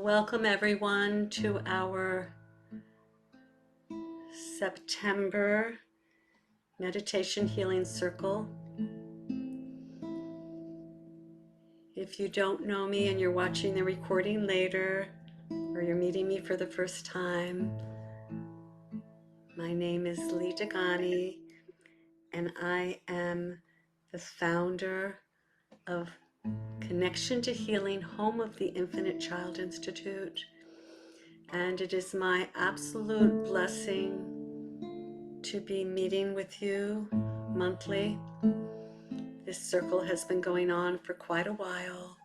Welcome everyone to our September Meditation Healing Circle. If you don't know me and you're watching the recording later, or you're meeting me for the first time, my name is Lee Dagani, and I am the founder of Connection to Healing, home of the Infinite Child Institute. And it is my absolute blessing to be meeting with you monthly. This circle has been going on for quite a while.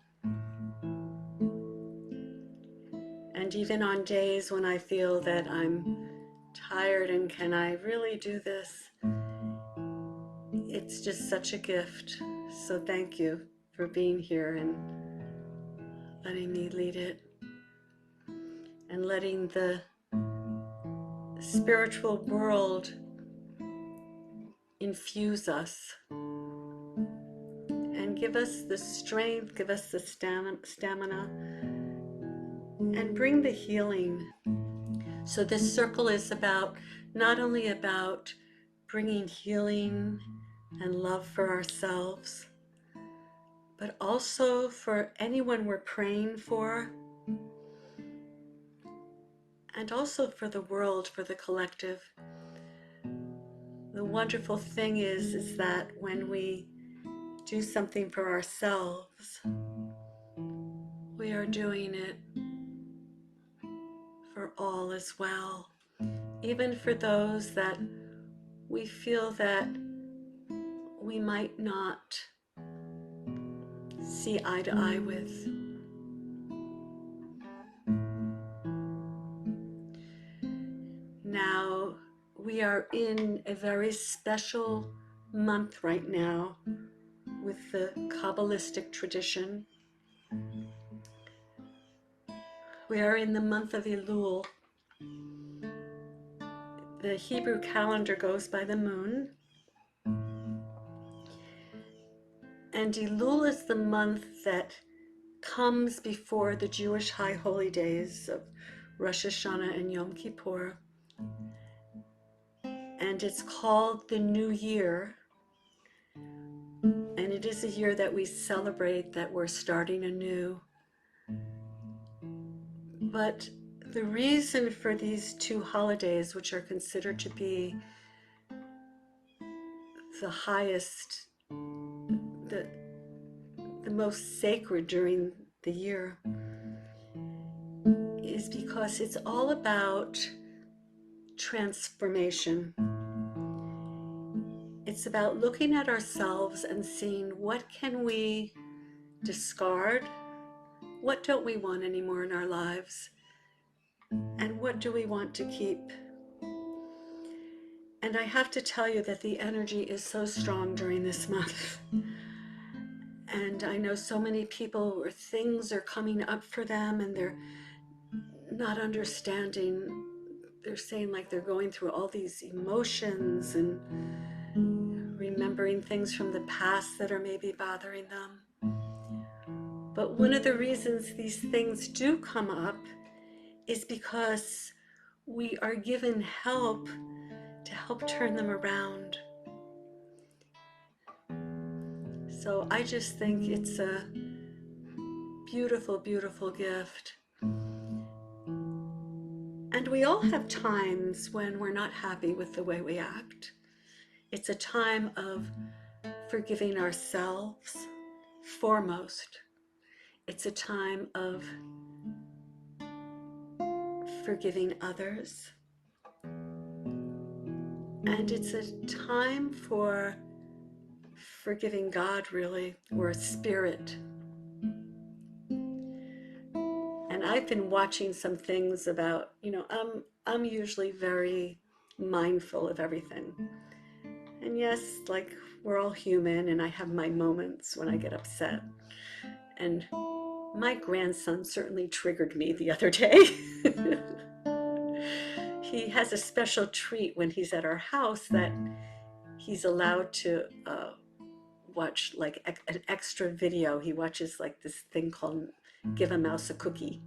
And even on days when I feel that I'm tired and can I really do this, it's just such a gift. So thank you for being here and letting me lead it, and letting the spiritual world infuse us and give us the strength, give us the stamina, and bring the healing. So this circle is not only about bringing healing and love for ourselves, but also for anyone we're praying for, and also for the world, for the collective. The wonderful thing is that when we do something for ourselves, we are doing it for all as well, even for those that we feel that we might not see eye to eye with. Now, we are in a very special month right now with the Kabbalistic tradition. We are in the month of Elul. The Hebrew calendar goes by the moon. And Elul is the month that comes before the Jewish high holy days of Rosh Hashanah and Yom Kippur. And it's called the New Year. And it is a year that we celebrate that we're starting anew. But the reason for these two holidays, which are considered to be the highest, the most sacred during the year, is because it's all about transformation. It's about looking at ourselves and seeing what can we discard, what don't we want anymore in our lives, and what do we want to keep. And I have to tell you that the energy is so strong during this month. And I know so many people where things are coming up for them and they're not understanding. They're saying like they're going through all these emotions and remembering things from the past that are maybe bothering them. But one of the reasons these things do come up is because we are given help to help turn them around. So I just think it's a beautiful, beautiful gift. And we all have times when we're not happy with the way we act. It's a time of forgiving ourselves foremost. It's a time of forgiving others. And it's a time for forgiving God, really, or spirit. And I've been watching some things about, I'm usually very mindful of everything. And yes, like we're all human, and I have my moments when I get upset. And my grandson certainly triggered me the other day. He has a special treat when he's at our house that he's allowed to watch like an extra video. He watches like this thing called Give a Mouse a Cookie.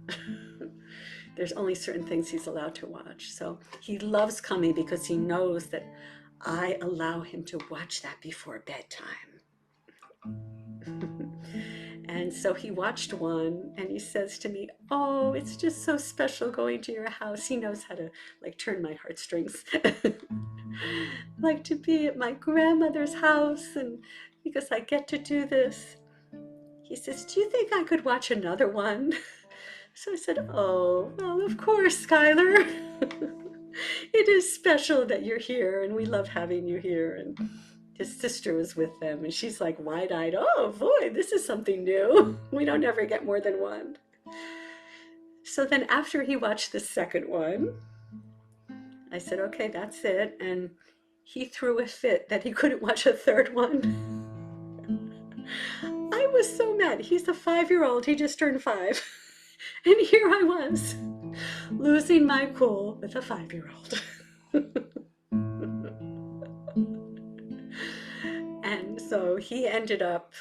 there's only certain things he's allowed to watch. So he loves coming because he knows that I allow him to watch that before bedtime. And so he watched one and he says to me, "Oh, it's just so special going to your house." He knows how to like turn my heartstrings. Like to be at my grandmother's house and because I get to do this. He says, "Do you think I could watch another one?" So I said, "Oh, well, of course, Skylar." It is special that you're here and we love having you here. And his sister was with them and she's like wide-eyed, "Oh boy, this is something new. We don't ever get more than one." So then after he watched the second one, I said, "Okay, that's it." And he threw a fit that he couldn't watch a third one. I was so mad. He's a 5-year-old. He just turned 5. And here I was, losing my cool with a 5-year-old. And so he ended up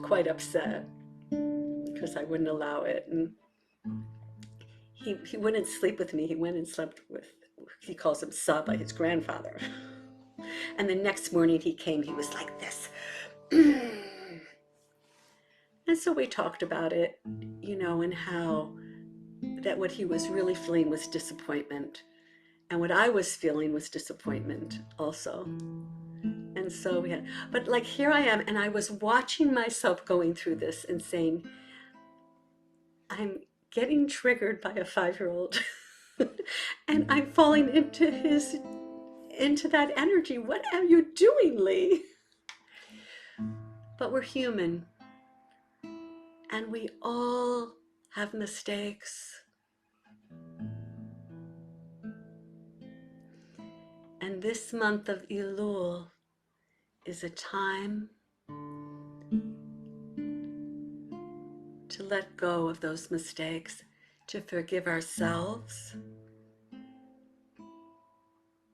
quite upset because I wouldn't allow it. And he wouldn't sleep with me. He went and slept with, he calls him Saba, his grandfather. And the next morning he came, he was like this. And so we talked about it, and how that what he was really feeling was disappointment. And what I was feeling was disappointment also. And so we had, but like here I am, and I was watching myself going through this and saying, I'm getting triggered by a 5-year-old and I'm falling into that energy. What are you doing, Lee? But we're human and we all have mistakes. And this month of Elul is a time to let go of those mistakes, to forgive ourselves,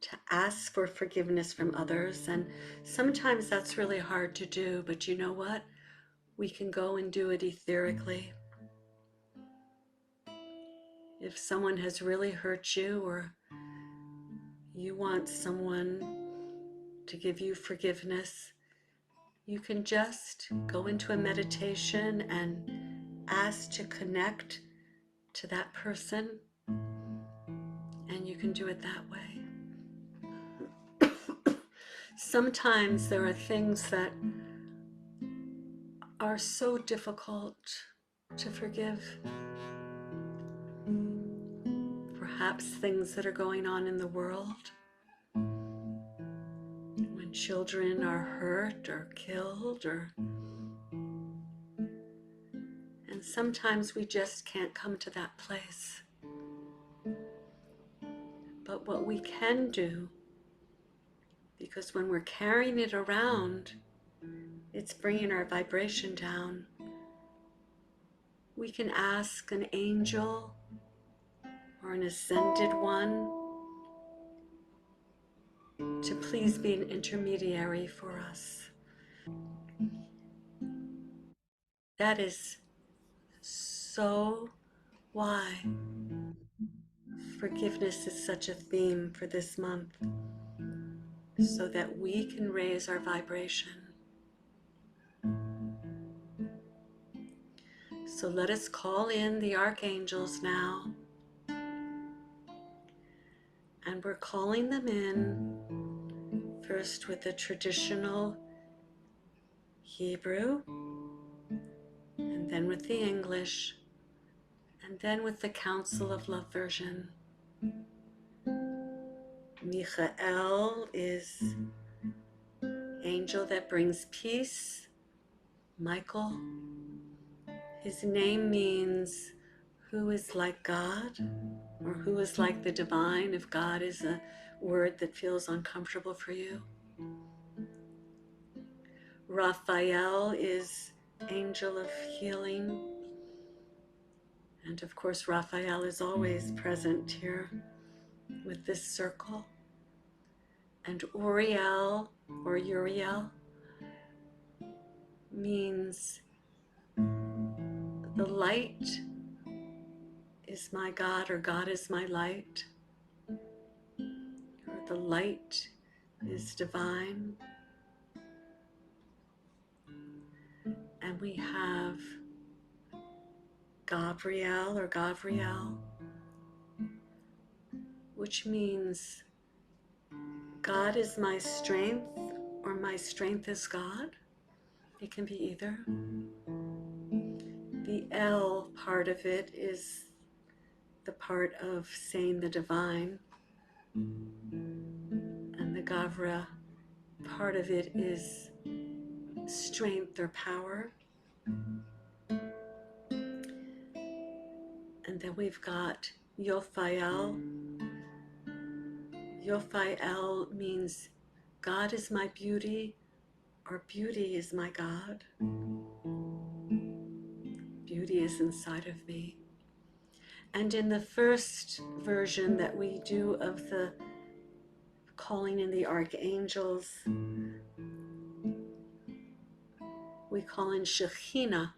to ask for forgiveness from others. And sometimes that's really hard to do, but you know what? We can go and do it etherically. If someone has really hurt you or you want someone to give you forgiveness, you can just go into a meditation and ask to connect to that person, and you can do it that way. Sometimes there are things that are so difficult to forgive. Perhaps things that are going on in the world, when children are hurt or killed, and sometimes we just can't come to that place. But what we can do, because when we're carrying it around, it's bringing our vibration down. We can ask an angel or an ascended one to please be an intermediary for us. That is so why forgiveness is such a theme for this month, so that we can raise our vibration. So let us call in the archangels now. And we're calling them in first with the traditional Hebrew, and then with the English, and then with the Council of Love version. Michael is angel that brings peace. Michael, his name means who is like God, or who is like the divine, if God is a word that feels uncomfortable for you. Raphael is angel of healing. And of course, Raphael is always present here with this circle. And Uriel, or Uriel, means the light is my God, or God is my light, or the light is divine. And we have Gabriel, or Gavriel, which means God is my strength, or my strength is God. It can be either. The L part of it is the part of saying the divine, and the Gavra part of it is strength or power. And then we've got Yophael. Yophael means God is my beauty, or beauty is my God. Beauty is inside of me. And in the first version that we do of the calling in the archangels, we call in Shechina.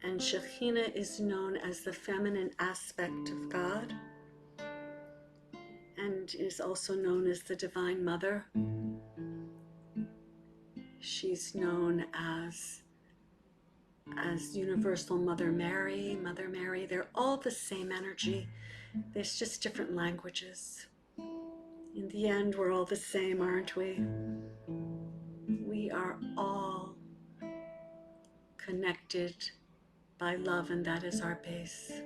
And Shechina is known as the feminine aspect of God, and is also known as the Divine Mother. She's known as Universal Mother Mary, Mother Mary. They're all the same energy. There's just different languages. In the end, we're all the same, aren't we? We are all connected by love, and that is our base.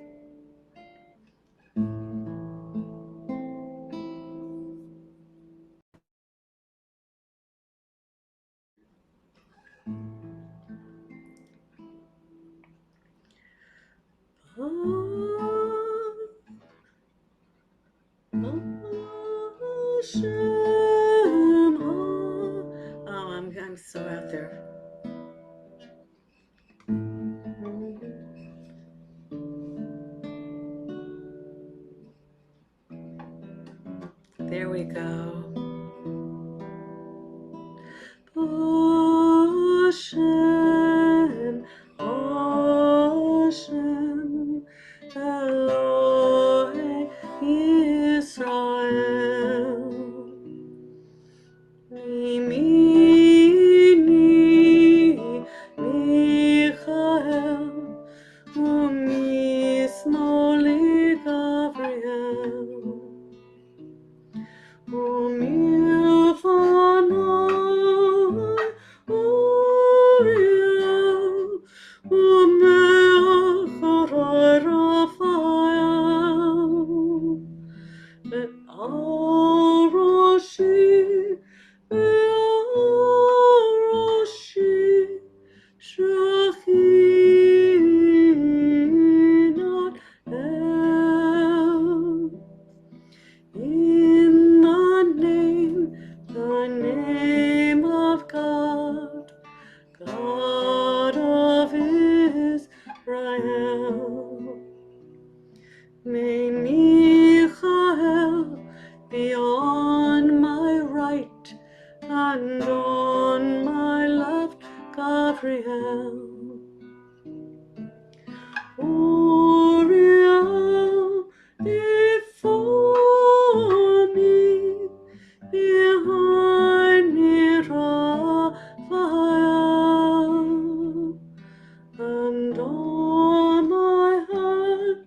I'm so out there. There we go. Hashem, Hashem, Elohei Yisrael, Mimini Michael, Umismoli Gabriel, Umilfanai Uriel, Umeacharai Raphael, Be'aroshi, Be'aroshi, Shechinat El. In the name of God, God of Israel, may Michael be on my right and on my left, Gabriel. Uriel before me, behind me Raphael, and on my hand